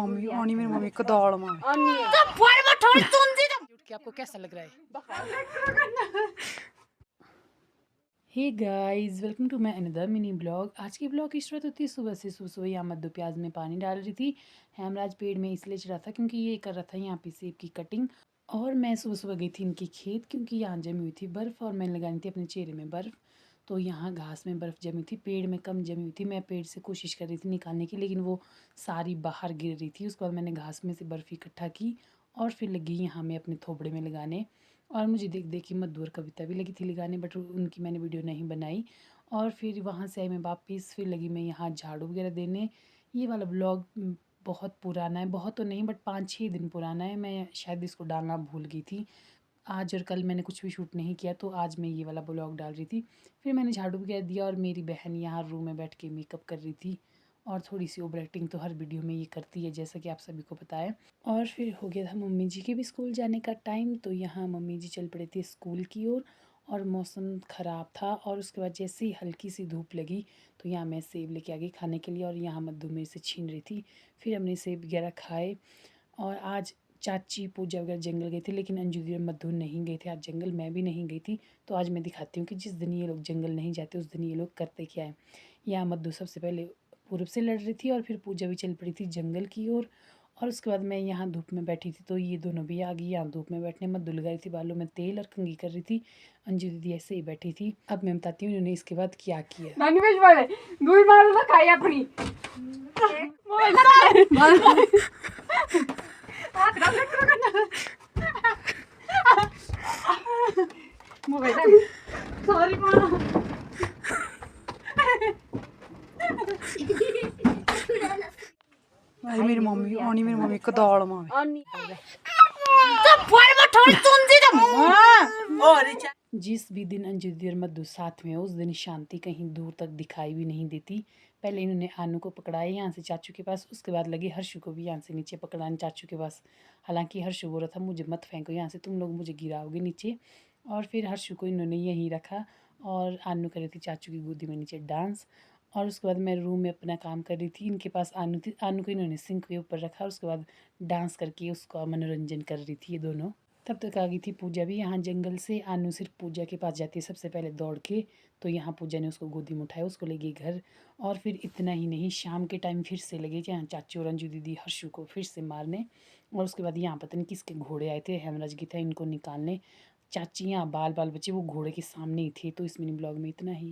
मेरी मम्मी को दाल मार। आपको कैसा लग रहा है? Hey guys, welcome to my another mini blog. आज की ब्लॉग की शुरुआत होती है सुबह से। सुबह यहाँ मद्दू प्याज में पानी डाल रही थी। हेमराज पेड़ में इसलिए चढ़ा था क्योंकि ये कर रहा था यहाँ पे सेब की कटिंग। और मैं सुबह सुबह गई थी इनके खेत क्योंकि यहाँ जमी हुई थी बर्फ़ और मैंने लगानी थी अपने चेहरे में बर्फ़। तो यहाँ घास में बर्फ़ जमी थी, पेड़ में कम जमी हुई थी। मैं पेड़ से कोशिश कर रही थी निकालने की, लेकिन वो सारी बाहर गिर रही थी। उसके बाद मैंने घास में से बर्फ़ इकट्ठा की और फिर लगी यहाँ मैं अपने थोबड़े में लगाने। और मुझे देख देख के मधु और कविता भी लगी थी लगाने, बट उनकी मैंने वीडियो नहीं बनाई। और फिर वहाँ से आई मैं वापस, फिर लगी मैं यहाँ झाड़ू वगैरह देने। ये वाला ब्लॉग बहुत पुराना है, बहुत तो नहीं बट 5-6 दिन पुराना है। मैं शायद इसको डालना भूल गई थी। आज और कल मैंने कुछ भी शूट नहीं किया, तो आज मैं ये वाला ब्लॉग डाल रही थी। फिर मैंने झाड़ू वगैरह दिया और मेरी बहन यहाँ रूम में बैठ के मेकअप कर रही थी। और थोड़ी सी ओवर एक्टिंग तो हर वीडियो में ये करती है, जैसा कि आप सभी को पता है। और फिर हो गया था मम्मी जी के भी स्कूल जाने का टाइम, तो यहाँ मम्मी जी चल पड़े थे स्कूल की ओर। और मौसम ख़राब था और उसके बाद जैसे ही हल्की सी धूप लगी तो यहाँ मैं सेब लेके आ गई खाने के लिए। और यहाँ मद्दू मेरे से छीन रही थी। फिर हमने सेब वगैरह खाए। और आज चाची पूजा वगैरह जंगल गए थे, लेकिन अंजू दी और मधु नहीं गए थे आज जंगल, मैं भी नहीं गई थी। तो आज मैं दिखाती हूँ कि जिस दिन ये लोग जंगल नहीं जाते उस दिन ये लोग करते क्या है। यहाँ मधु सबसे पहले पूर्व से लड़ रही थी और फिर पूजा भी चल पड़ी थी जंगल की ओर। और उसके बाद मैं यहाँ धूप में बैठी थी, तो ये दोनों भी आ गई यहाँ धूप में बैठने। मधु लगा रही थी बालों में तेल और कंघी कर रही थी। अंजू दीदी ऐसे ही बैठी थी। अब मैं बताती हूँ इन्होंने इसके बाद क्या किया। सॉरी भाई मेरी मम्मी को दाल मार। जिस भी दिन अंजू दीदी और मधु साथ में हो उस दिन शांति कहीं दूर तक दिखाई भी नहीं देती। पहले इन्होंने आनू को पकड़ाया यहाँ से चाचू के पास, उसके बाद लगे हर्षु को भी यहाँ से नीचे पकड़ाने चाचू के पास। हालांकि हर्षु बोल रहा था मुझे मत फेंको यहाँ से, तुम लोग मुझे गिराओगे नीचे। और फिर हर्षु को इन्होंने यहीं रखा और आनू कर रही थी चाचू की गोदी में नीचे डांस। और उसके बाद मैं रूम में अपना काम कर रही थी। इनके पास आनू थी, आनू को इन्होंने सिंक के ऊपर रखा और उसके बाद डांस करके उसका मनोरंजन कर रही थी ये दोनों। तब तक आ गई थी पूजा भी यहाँ जंगल से। आनू सिर्फ पूजा के पास जाती है सबसे पहले दौड़ के, तो यहाँ पूजा ने उसको गोदी में उठाया, उसको ले गई घर। और फिर इतना ही नहीं, शाम के टाइम फिर से लगे यहाँ चाचू और अंजू दीदी हर्षु को फिर से मारने। और उसके बाद यहाँ पता नहीं किसके घोड़े आए थे, हेमराज की था, इनको निकालने। चाची यहाँ बाल बाल बच्चे वो घोड़े के सामने ही थे। तो इस मिनी ब्लॉग में इतना ही।